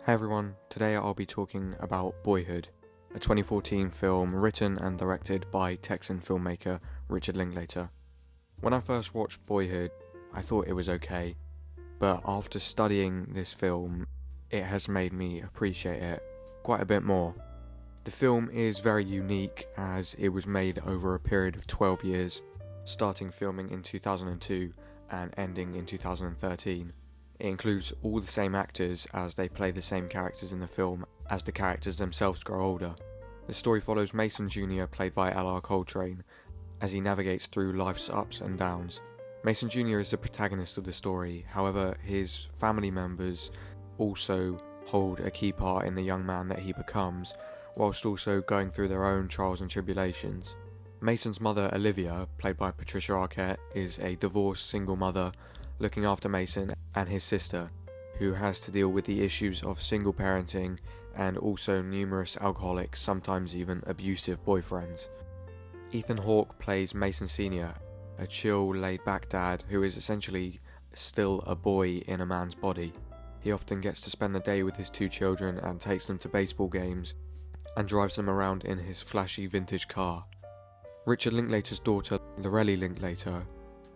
Hey everyone, today I'll be talking about Boyhood, a 2014 film written and directed by Texan filmmaker Richard Linklater. When I first watched Boyhood, I thought it was okay, but after studying this film, it has made me appreciate it quite a bit more. The film is very unique as it was made over a period of 12 years, starting filming in 2002 and ending in 2013. It includes all the same actors as they play the same characters in the film as the characters themselves grow older. The story follows Mason Jr., played by L.R. Coltrane, as he navigates through life's ups and downs. Mason Jr. is the protagonist of the story, however his family members also hold a key part in the young man that he becomes, whilst also going through their own trials and tribulations. Mason's mother, Olivia, played by Patricia Arquette, is a divorced single mother looking after Mason and his sister, who has to deal with the issues of single parenting and also numerous alcoholic, sometimes even abusive boyfriends. Ethan Hawke plays Mason Sr., a chill, laid-back dad who is essentially still a boy in a man's body. He often gets to spend the day with his two children and takes them to baseball games and drives them around in his flashy vintage car. Richard Linklater's daughter, Lorelei Linklater,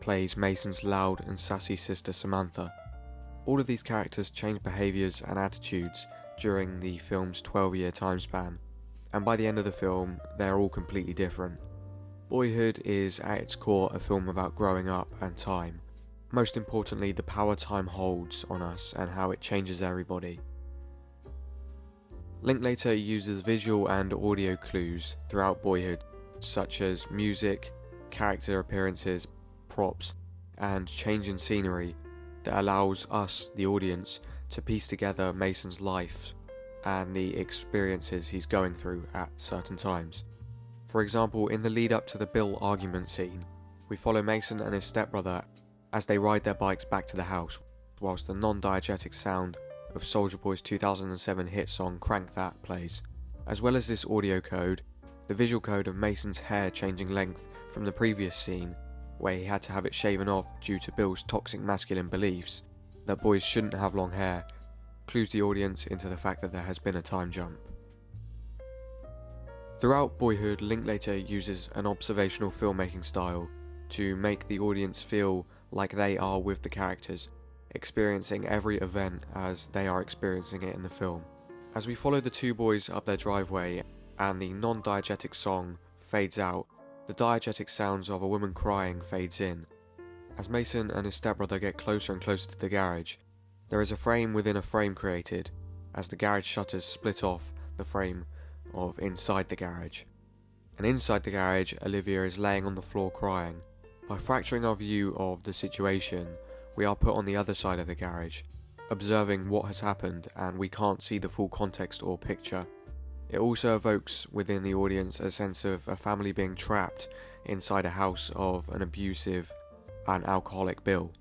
plays Mason's loud and sassy sister Samantha. All of these characters change behaviours and attitudes during the film's 12-year time span, and by the end of the film, they are all completely different. Boyhood is at its core a film about growing up and time. Most importantly, the power time holds on us and how it changes everybody. Linklater uses visual and audio clues throughout Boyhood, such as music, character appearances, props, and change in scenery that allows us, the audience, to piece together Mason's life and the experiences he's going through at certain times. For example, in the lead up to the Bill argument scene, we follow Mason and his stepbrother as they ride their bikes back to the house, whilst the non-diegetic sound of Soulja Boy's 2007 hit song Crank That plays. As well as this audio code, the visual code of Mason's hair changing length from the previous scene, where he had to have it shaven off due to Bill's toxic masculine beliefs that boys shouldn't have long hair, clues the audience into the fact that there has been a time jump. Throughout Boyhood, Linklater uses an observational filmmaking style to make the audience feel like they are with the characters, experiencing every event as they are experiencing it in the film. As we follow the two boys up their driveway and the non-diegetic song fades out, the diegetic sounds of a woman crying fades in. As Mason and his stepbrother get closer and closer to the garage, there is a frame within a frame created as the garage shutters split off the frame of inside the garage. And inside the garage, Olivia is laying on the floor crying. By fracturing our view of the situation, we are put on the other side of the garage, observing what has happened, and we can't see the full context or picture. It also evokes within the audience a sense of a family being trapped inside a house of an abusive and alcoholic Bill.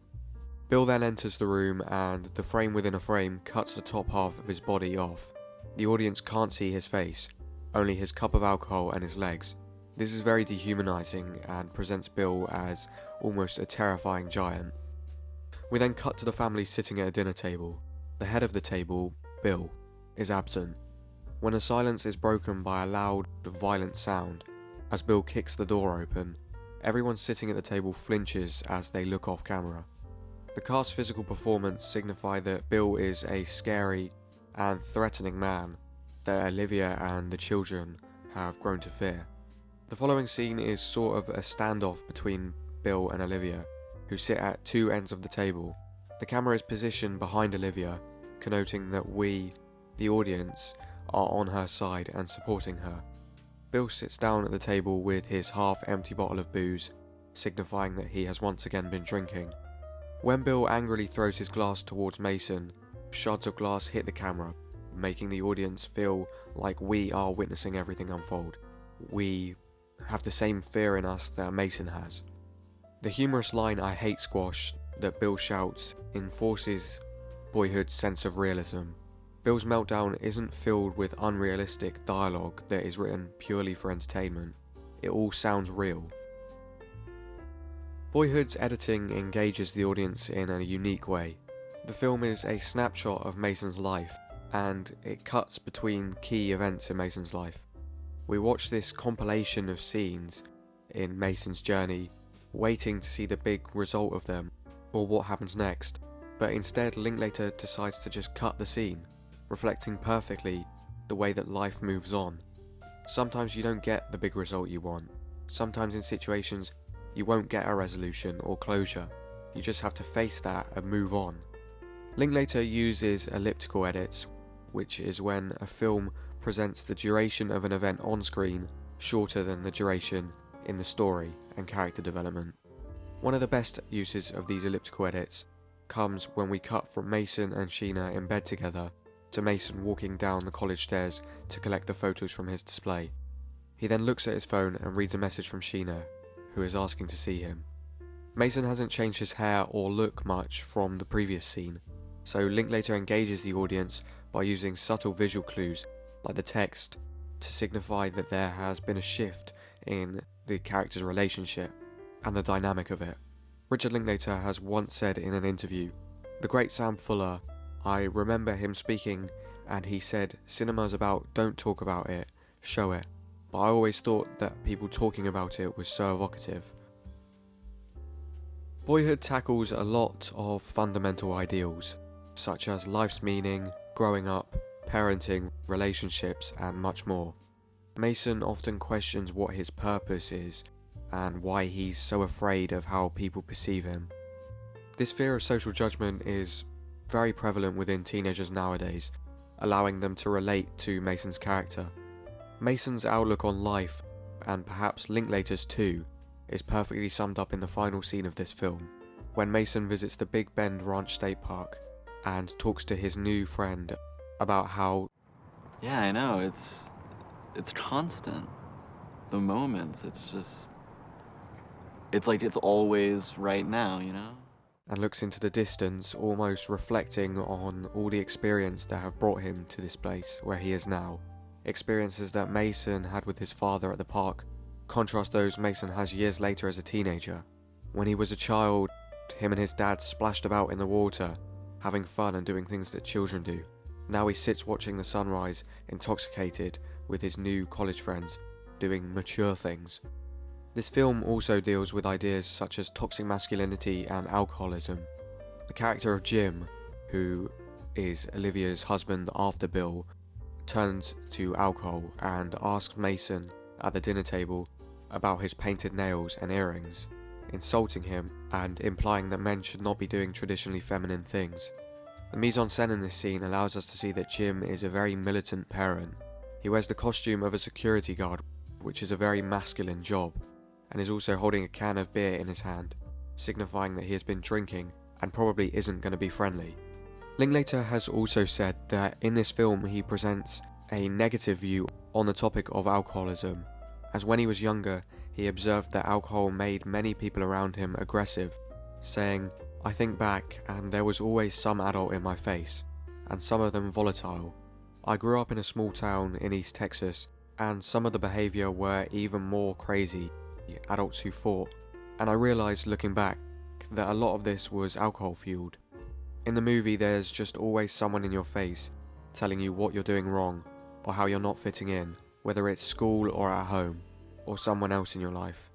Bill then enters the room and the frame within a frame cuts the top half of his body off. The audience can't see his face, only his cup of alcohol and his legs. This is very dehumanizing and presents Bill as almost a terrifying giant. We then cut to the family sitting at a dinner table. The head of the table, Bill, is absent. When the silence is broken by a loud, violent sound, as Bill kicks the door open, everyone sitting at the table flinches as they look off camera. The cast's physical performance signify that Bill is a scary and threatening man that Olivia and the children have grown to fear. The following scene is sort of a standoff between Bill and Olivia, who sit at two ends of the table. The camera is positioned behind Olivia, connoting that we, the audience, are on her side and supporting her. Bill sits down at the table with his half-empty bottle of booze, signifying that he has once again been drinking. When Bill angrily throws his glass towards Mason, shards of glass hit the camera, making the audience feel like we are witnessing everything unfold. We have the same fear in us that Mason has. The humorous line "I hate squash" that Bill shouts enforces Boyhood's sense of realism. Bill's meltdown isn't filled with unrealistic dialogue that is written purely for entertainment. It all sounds real. Boyhood's editing engages the audience in a unique way. The film is a snapshot of Mason's life, and it cuts between key events in Mason's life. We watch this compilation of scenes in Mason's journey, waiting to see the big result of them, or what happens next, but instead Linklater decides to just cut the scene, reflecting perfectly the way that life moves on. Sometimes you don't get the big result you want. Sometimes in situations you won't get a resolution or closure. You just have to face that and move on. Linklater uses elliptical edits, which is when a film presents the duration of an event on screen shorter than the duration in the story and character development. One of the best uses of these elliptical edits comes when we cut from Mason and Sheena in bed together to Mason walking down the college stairs to collect the photos from his display. He then looks at his phone and reads a message from Sheena, who is asking to see him. Mason hasn't changed his hair or look much from the previous scene, so Linklater engages the audience by using subtle visual clues like the text to signify that there has been a shift in the character's relationship and the dynamic of it. Richard Linklater has once said in an interview, "The great Sam Fuller, I remember him speaking and he said, cinema's about don't talk about it, show it. But I always thought that people talking about it was so evocative." Boyhood tackles a lot of fundamental ideals, such as life's meaning, growing up, parenting, relationships, and much more. Mason often questions what his purpose is and why he's so afraid of how people perceive him. This fear of social judgment is very prevalent within teenagers nowadays, allowing them to relate to Mason's character. Mason's outlook on life, and perhaps Linklater's too, is perfectly summed up in the final scene of this film, when Mason visits the Big Bend Ranch State Park and talks to his new friend about how... Yeah, I know, it's constant. The moments, it's like it's always right now, you know? And looks into the distance, almost reflecting on all the experience that have brought him to this place where he is now. Experiences that Mason had with his father at the park contrast those Mason has years later as a teenager. When he was a child, him and his dad splashed about in the water, having fun and doing things that children do. Now he sits watching the sunrise, intoxicated with his new college friends, doing mature things. This film also deals with ideas such as toxic masculinity and alcoholism. The character of Jim, who is Olivia's husband after Bill, turns to alcohol and asks Mason at the dinner table about his painted nails and earrings, insulting him and implying that men should not be doing traditionally feminine things. The mise-en-scène in this scene allows us to see that Jim is a very militant parent. He wears the costume of a security guard, which is a very masculine job, and is also holding a can of beer in his hand, signifying that he has been drinking and probably isn't going to be friendly. Linklater has also said that in this film he presents a negative view on the topic of alcoholism, as when he was younger he observed that alcohol made many people around him aggressive, saying, "I think back and there was always some adult in my face, and some of them volatile. I grew up in a small town in East Texas, and some of the behaviour were even more crazy, adults who fought, and I realised looking back that a lot of this was alcohol fueled. In the movie there's just always someone in your face telling you what you're doing wrong or how you're not fitting in, whether it's school or at home, or someone else in your life."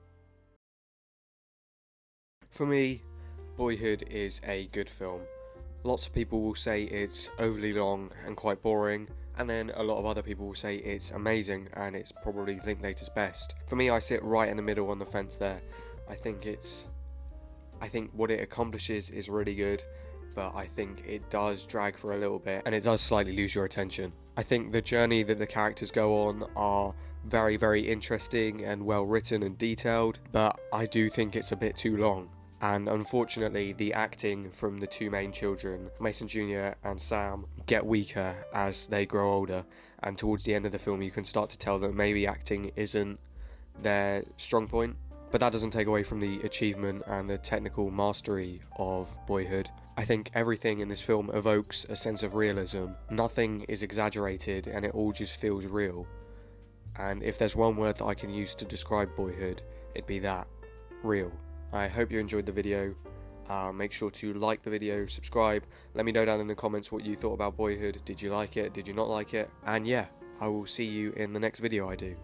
For me, Boyhood is a good film. Lots of people will say it's overly long and quite boring, and then a lot of other people will say it's amazing and it's probably Linklater's best. For me, I sit right in the middle on the fence there. I think what it accomplishes is really good, but I think it does drag for a little bit and it does slightly lose your attention. I think the journey that the characters go on are very, very interesting and well written and detailed, but I do think it's a bit too long. And unfortunately, the acting from the two main children, Mason Jr. and Sam, get weaker as they grow older, and towards the end of the film you can start to tell that maybe acting isn't their strong point. But that doesn't take away from the achievement and the technical mastery of Boyhood. I think everything in this film evokes a sense of realism. Nothing is exaggerated and it all just feels real. And if there's one word that I can use to describe Boyhood, it'd be that. Real. I hope you enjoyed the video. Make sure to like the video, subscribe, let me know down in the comments what you thought about Boyhood. Did you like it? Did you not like it? And yeah, I will see you in the next video I do.